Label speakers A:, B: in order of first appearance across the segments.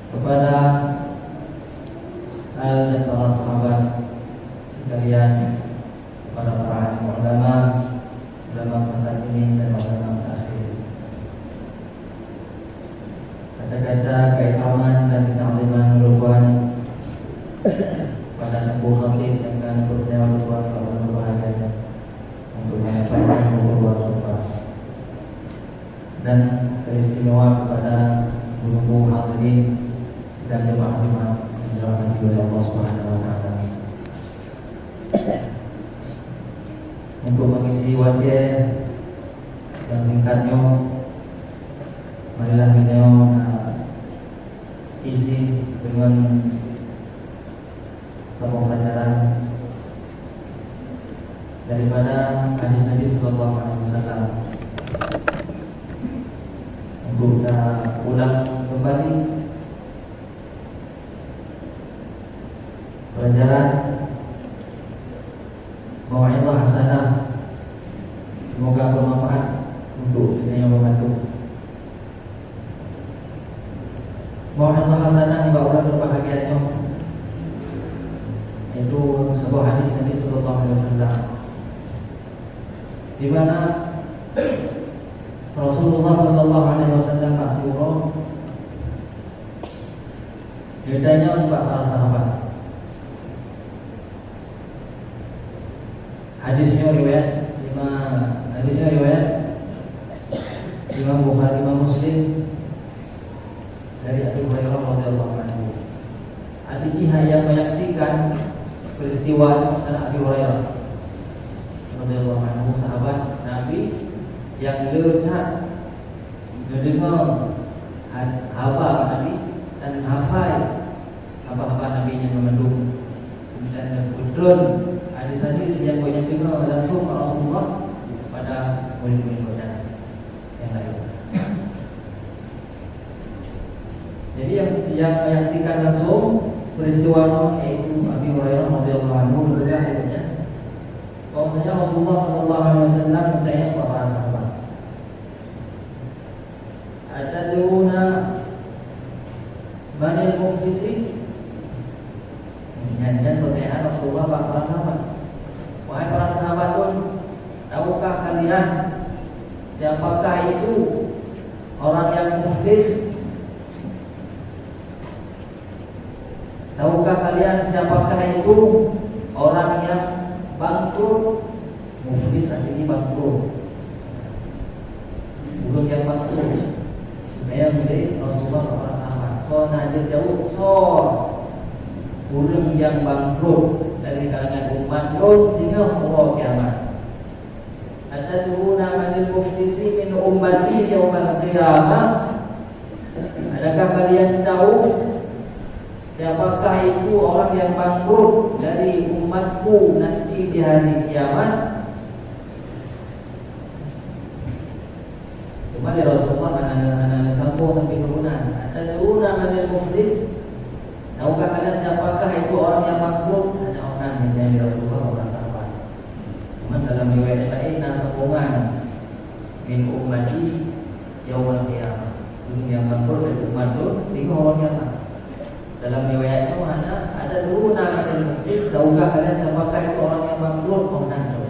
A: kepada al dan para sahabat sekalian, kepada para ulama mutaqaddimin dan ulama mutaakhir. Kata-kata keikaman dan ta'ziman rubuhan pada Abu Khatib yang akan bertanya rubuhan kepada bahagia untuk menyampaikan rubuhan rubuhan dan teristimewa kepada guru-guru hadirin dan jemaah-jemaah yang dirahmati oleh Allah Subhanahu wa taala. Untuk mengisi wajah yang singkatnya, marilah kita isi dengan sebuah pelajaran daripada hadis Nabi Sallallahu Alaihi Wasallam. Untuk kita ulang kembali pelajaran mau'izah hasanah, semoga bermanfaat untuk kita yang membantu. Mau'izah hasanah yang bawa berbahagianya itu sebuah hadis Nabi Sallallahu Alaihi Wasallam di mana Rasulullah Sallallahu Alaihi Wasallam masyhur ditanya oleh para sahabat. Hadisnya riwayat Imam Bukhari, Imam Muslim dari Abu Hurairah radhiyallahu anhu. Adiknya yang menyaksikan peristiwa adalah Abu Hurairah radhiyallahu anhu, sahabat Nabi yang lekat mendengar haba Nabi dan hafal haba Nabi yang mengandung dan kebetulan hadis-hadis yang banyak dengar langsung Rasulullah pada murid-muridnya yang lain. Jadi yang menyaksikan langsung peristiwa yaitu Abu Hurairah radhiyallahu anhu juga akhirnya bahwasanya Rasulullah sallallahu alaihi wasallam bertanya kepada para sahabat, "Atadruna manil muflisi?" Dan pertanyaan Rasulullah kepada para sahabat, "Wahai para sahabat pun, tahukah kalian siapakah itu orang yang muflis? Tahukah kalian siapakah itu orang yang bangkrut?" Muflis artinya bangkrut, bukan yang bangkrut. Supaya menjadi Rasulullah kepada sahabat, so najir jauh, so burung yang bangkrut dari kalangan umat Lut sehingga Allah kiamat. Atadruna manil muflisi min ummati yaumal qiyamah? Adakah kalian tahu siapakah itu orang yang bangkrut dari umatku nanti di hari kiamat? Cuma dari Rasulullah anak sambung sampai turunan. Atadruna manil muflis? Tahukah kalian siapakah itu orang yang bangkrut? Hanya orang yang dari Rasulullah orang sahabat. Cuma dalam riwayat lain nasabungan min ummati yaumul qiyamah. Ini yang bangkrut dari umat itu tiga orang yang dalam riwayatnya hanya ada dulu nama dari muflis. Tahukah kalian siapakah itu orang yang bangkrut? Orang itu.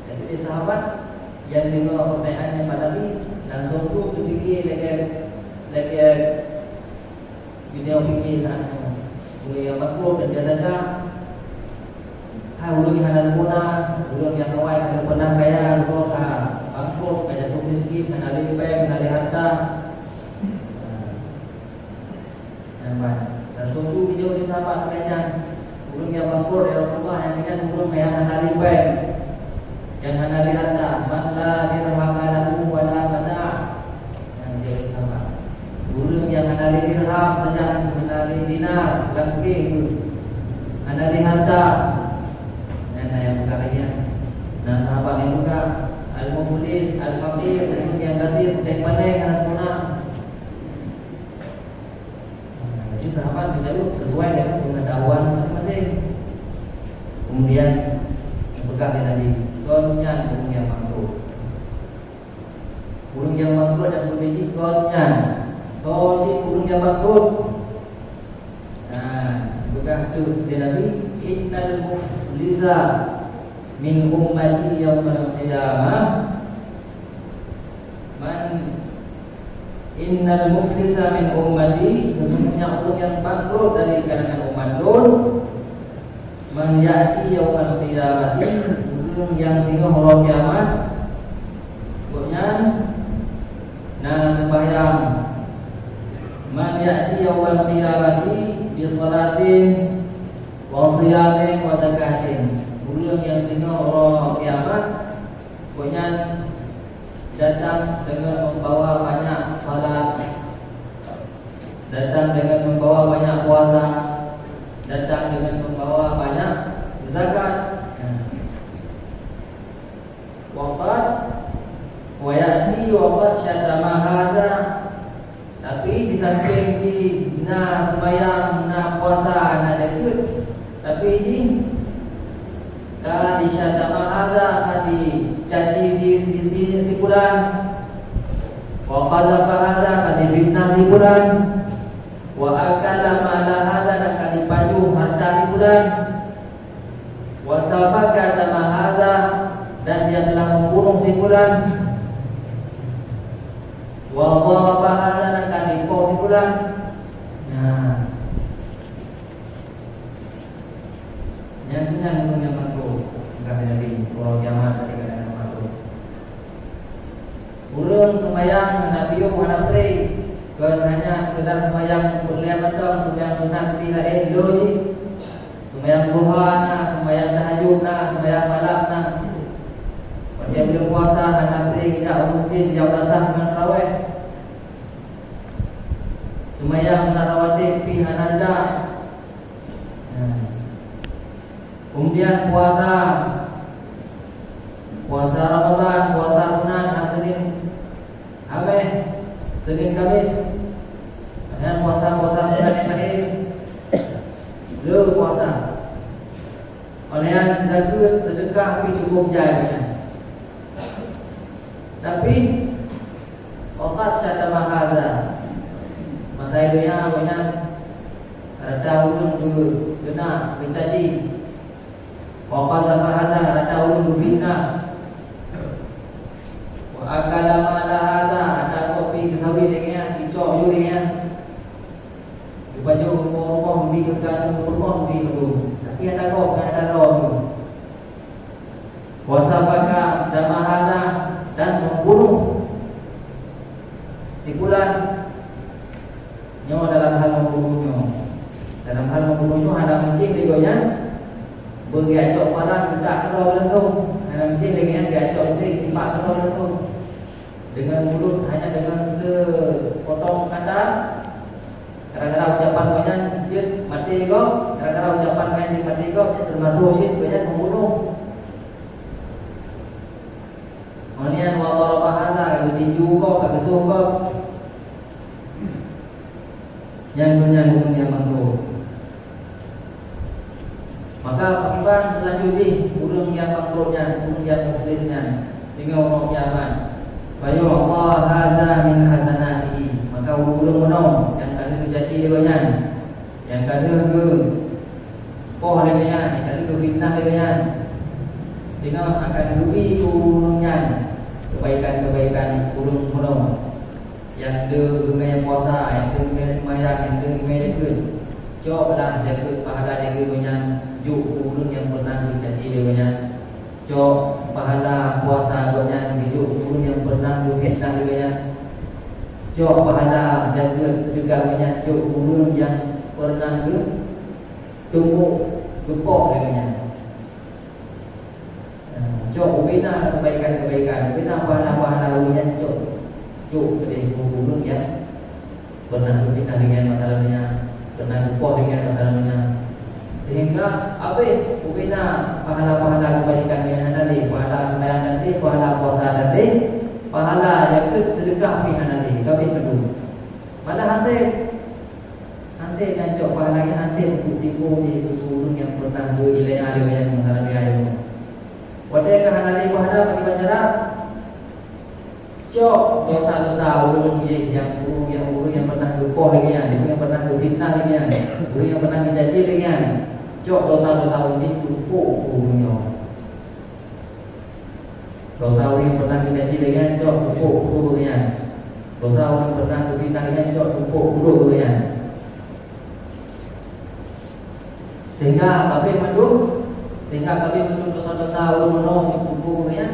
A: Jadi di sahabat yang dengar pertanyaannya pada Nabi langsung tu dipikir lagi video fikir sana. Ulun yang bangkrut dan dia saja ulun yang ada guna, ulun yang kawai ada pernah kaya, ulun bangkrut, ada tuh miskin, kena alih bank, kena alih harta. Dan suatu video di sahabat katanya, ulun yang bangkrut ya Rasulullah yang ingat ulun kaya kena alih bank, yang kena alih harta, man la dirham lahu wa la mata'. Yang dia di sahabat. Ulun yang kena alih dirham saja, kena alih dinar, langking, kena alih harta. Yang berkatanya, nah sahabat yang juga al-muflis, al-faqir, yang kasih dan pandai kanan guna. Jadi sahabat menjawab sesuai dengan pengetahuan masing-masing. Kemudian berkata tadi, konyan burung yang bangkrut. Burung yang bangkrut dan seperti ini konyan. So si burung yang bangkrut Maka tu dia Nabi, innal muflisa min ummati yaumal qiyamah. Innal muflisa min ummati, sesungguhnya orang yang bangkrut dari kalangan umatku, man ya'ti yaumal qiyamati, orang yang singgah hari kiamat, pokoknya nah sembahyang. Man ya'ti yaumal qiyamati bi salatin wa siyamin wa zakatin, orang yang singgah hari kiamat, pokoknya datang dengan membawa banyak salat, datang dengan membawa banyak puasa, datang dengan membawa banyak zakat. Waqad wa ya'ti waqad syatama hadza, tapi di samping di na sembahyang, na puasa, na zakat, tapi di di syatama hadza, di caci si fulan, wa qadhafa hadza, kadi fitnah si fulan, wa akala mala hadza, dan kadi paju harta si fulan, wa safaka dama hadza, dan dia telah membunuh si fulan, wa dharaba hadza, dan kadi pukul si fulan. Nah, yang dengan yang makruh kata Nabi, orang kiamat ketika makruh. Urang sembahyang Nabi mana pray, kan hanya sekedar sembahyang berlian matang, sembahyang sunat bila elo sih. Sembahyang duha na, sembahyang tahajud na, sembahyang malam na. Pada bulan puasa Nabi kita mesti jauh rasa sembahyang tarawih. Sembahyang sunat rawatib pi hananda. Kemudian puasa Ramadan, puasa sunat Senin, Senin Kamis, dan puasa sunat yang lain, lu puasa. Olehan zakat, sedekah, tapi cukup jadinya. Tapi waqad syatama hadza, masa idunya banyak ada ulun tu kena dicaci. Wa qadhafa hadza, ada ulun fitnah. Wa akala mala hadza, ada kopi kesawi dengan dicok yo dengan baju rumah lebih ke kan rumah lebih dulu. Tapi ada kok ada tu. Wa safaka dama hadza, dan membunuh si fulan. Nyo dalam hal membunuhnya. Dalam hal membunuhnya ada mencing digonya. Bergacok parang tak kerau langsung. Ada mencing dengan gacok itu cipak kerau langsung. Dengan mulut hanya dengan sepotong kata. Kadang-kadang ucapan gonya dia mati kau. Kadang-kadang ucapan gonya dia mati kau. Termasuk sih gonya membunuh. Manian wa daraba hadza, kalau tinju kau, kalau gesuh kau. Yang menyambung yang makruh. Maka akibat selanjutnya burung yang makruhnya, burung yang muflisnya dengan orang kiamat. Bayu Allah hadza min hasanatihi, maka burung menong yang kali tu caci dia yang kali tu poh dia yang kali tu fitnah dia dengan akan lebih burungnya kebaikan-kebaikan burung menong. Yang dia gemai puasa, yang dia gemai sembahyang, yang dia gemai dekut. Coklah jaga pahala jaga banyak juk urun yang pernah dicaci dia banyak. Cok pahala puasa banyak juk urun yang pernah difitnah dia banyak. Cok pahala jaga sedekah banyak juk urun yang pernah ke tumpuk gepok dia banyak. Cok bina kebaikan-kebaikan, bina pahala-pahala banyak cok. Cuk kedai burung yang pernah berfitnah dengan masalahnya, pernah lupa dengan masalahnya, sehingga apa? Bina pahala-pahala kebaikan yang nanti, pahala sembahyang nanti, pahala puasa nanti, pahala jaga sedekah pihak nanti, kami perlu. Malah hasil dan cuk pahala yang nanti untuk tipu di burung yang pernah berilai ada yang masalah dia. Wadai kan nanti pahala bagi baca. Cok dosa-dosa urung yang pernah gepoh dengan yang pernah fitnah dengan, orang yang pernah mencaci dengan, cok dosa-dosa ini tumpuk punya. Dosa orang yang pernah mencaci dengan, cok tumpuk punya. Dosa orang yang pernah fitnah dengan, cok tumpuk punya. Sehingga kami mendung dosa-dosa orang menong tumpuk punya,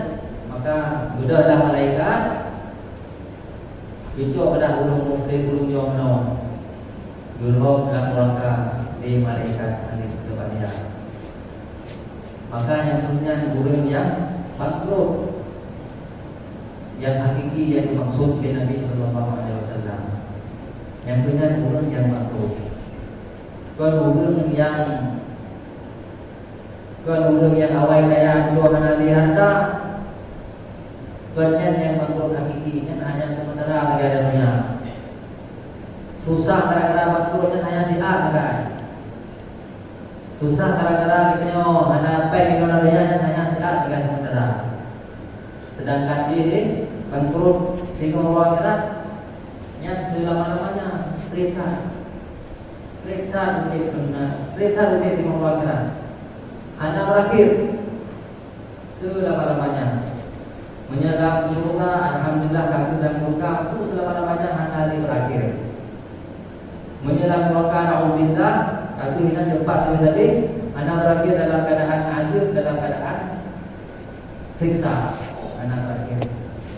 A: maka sudah malaikat. Bincang pada gunung mufti gunung yang menong Gurhom dalam rangka di malaikat ahli kepada dia. Maka yang tentunya gunung yang makruh, yang hakiki yang dimaksud oleh Nabi Sallallahu Alaihi Wasallam. Yang tentunya gunung yang makruh. Gunung yang awal kaya dua mana lihat dah. Gunung yang makruh hakiki yang hanya sementara ada dunia. Susah gara-gara makruhnya hanya siat kan. Susah gara-gara kita hanya pay dengan dunia hanya siat dengan sementara. Sedangkan dia makruh dengan Allah akhirat yang selama-lamanya perintah untuk benar, perintah untuk dengan Allah akhirat. Hanya berakhir selama-lamanya. Menyelam surga, alhamdulillah kaki dalam surga itu selama-lamanya hanya berakhir. Menyelam neraka, na'udzubillah, kaki kita cepat tadi hanya berakhir dalam keadaan adil, dalam keadaan siksa, hanya berakhir.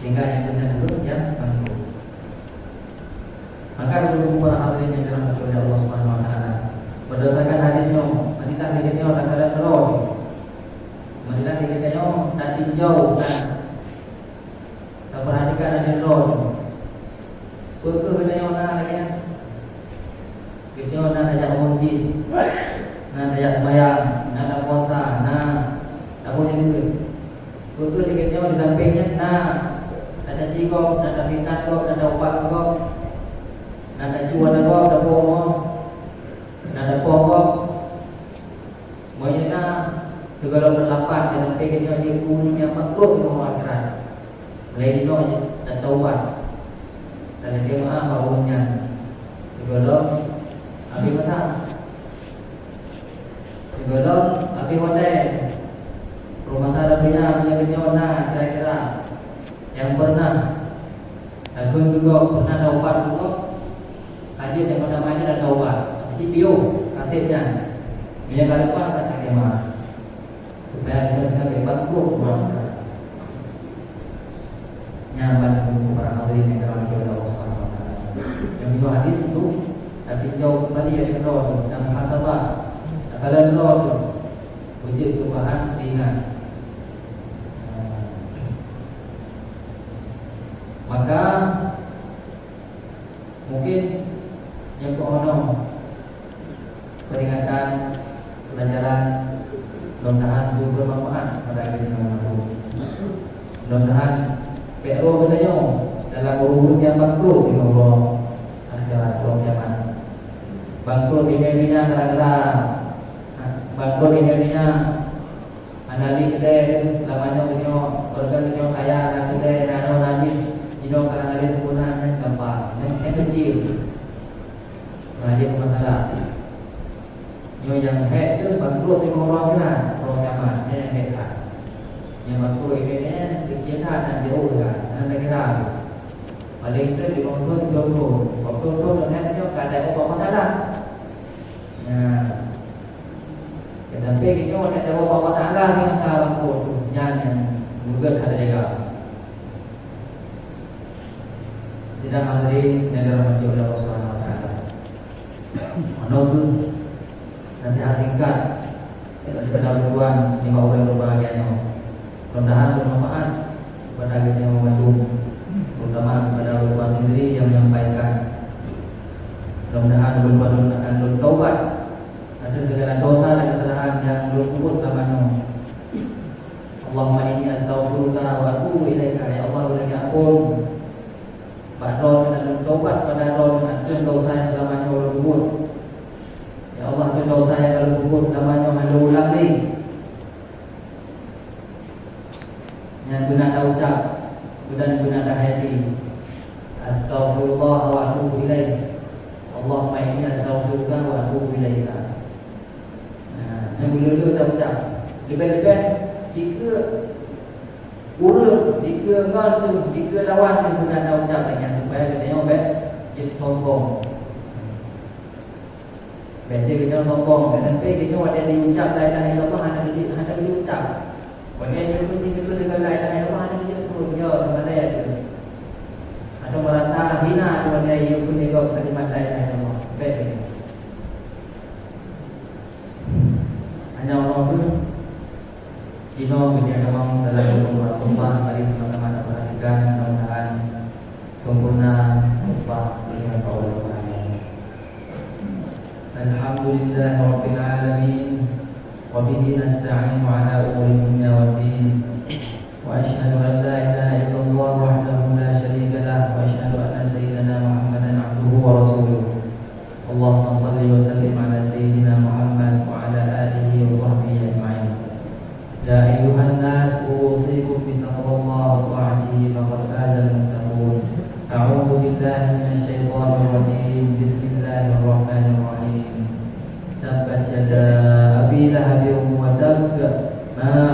A: Sehingga yang punya dulu yang makruh. Maka dulu para hadirin yang dirahmati oleh Allah Subhanahu Wa Taala, berdasarkan hadisnya, marilah kita orang kalian roh, marilah kita tak tinjau kan. Perhatikan ada roh. Pukul kita yang nak lagi. Kita yang nak ajak masjid, nak ajak sembahyang, nak ada puasa, nak tak boleh juga. Pukul kita yang di sampingnya, nak ada cikgu, nak ada fitnah kau, nak ada ubat kau, nak ada cuan kau, ada bohong, nak ada pokok. Moyena segala berlapan di samping kita yang punya makruh dengan orang keras. Mulai dino tak taubat. Dan dia maaf barunya. Segala abi masak. Segala abi hotel. Rumah saya punya kenyona kira-kira yang pernah aku juga pernah taubat juga. Haji yang pertama ini dah taubat. Jadi bio nasibnya. Bila kali lepas tak kena. Supaya kita bebas kurang. Nyaman untuk para hadirin yang dirahmati oleh Allah Subhanahu Wa Taala. Yang itu hadis itu tapi jauh kembali ya roh dan muhasabah. Kalau roh itu wujud perubahan ringan. Maka mungkin yang keonom peringatan pelajaran mudah-mudahan juga bermanfaat pada kita semua. Mudah-mudahan Pero katanya dalam urut yang bangkrut di Allah akhirat Allah kiamat. Bangkrut ini gara-gara bangkrut ini anali kedai lamanya punya organ punya kaya dan kedai dan najis itu karena anali penggunaannya gampang yang kecil. Nah, masalah. Yang head itu bangkrut di Allah kiamat yang head. Yang bangkrut ini kecilkan dan jauh kan, dan kira paling itu di bangkrut waktu dengan itu kadang apa masalah. Tetapi kita nak tahu apa masalah ni angka bangkrut yang juga ada juga. Sidang hadirin yang dirahmati oleh Allah Subhanahu Wa Taala. Menurut nasihat singkat daripada Tuhan 5 orang berbahagianya. Mudah-mudahan bermanfaat kepada kita yang membantu, terutama kepada Bapak sendiri yang menyampaikan. Mudah-mudahan berbuat akan bertaubat atas segala dosa dan kesalahan yang belum kubur selamanya. Allahumma inni astaghfiruka wa atubu ilaika. Ya Allah, beri ampun pada dan bertaubat pada atas dosa yang selamanya belum kubur. Ya Allah, atas dosa yang belum kubur selamanya belum ulang lagi. Yang guna ucap dan guna hati. Astaghfirullah wa atubu ilaih. Allahumma ini astaghfiruka wa atubu ilaika. Yang bila-bila dah ucap. Lebih-lebih jika urut, jika ngon tu, jika lawan tu bukan dah ucap dengan supaya kita tengok baik kita sombong. Baca kita sombong, tapi kita wadah diucap la ilaha illallah hendak kita ucap. Wadah dia pun kita dengan la ilaha illallah hendak kita tu. Ya, mana ya tu. Atau merasa hina wadah dia pun juga kalimat la ilaha illallah. Baik. Hanya orang tu Ino media memang dalam rumah mari sama-sama nak perhatikan mudah-mudahan sempurna upah dengan Allah Subhanahu. Alhamdulillah rabbil alamin wa bihi nasta'inu ala umuri dunya waddin wa asyhadu an la ilaha illallah wahdahu la syarika lah wa asyhadu anna sayyidina Muhammadan abduhu wa rasuluh. Allahumma salli wa sallim ala sayyidina Muhammad wa ala alihi wa sahbihi ajma'in. Ya ayuhan nas usikum bi taqwallahi wa ta'atihi faqad fazal muttaqun. A'udzu billahi minasy syaithanir rajim. Bismillahirrahmanirrahim. Tabbat yada abi lahabin wa tabb ma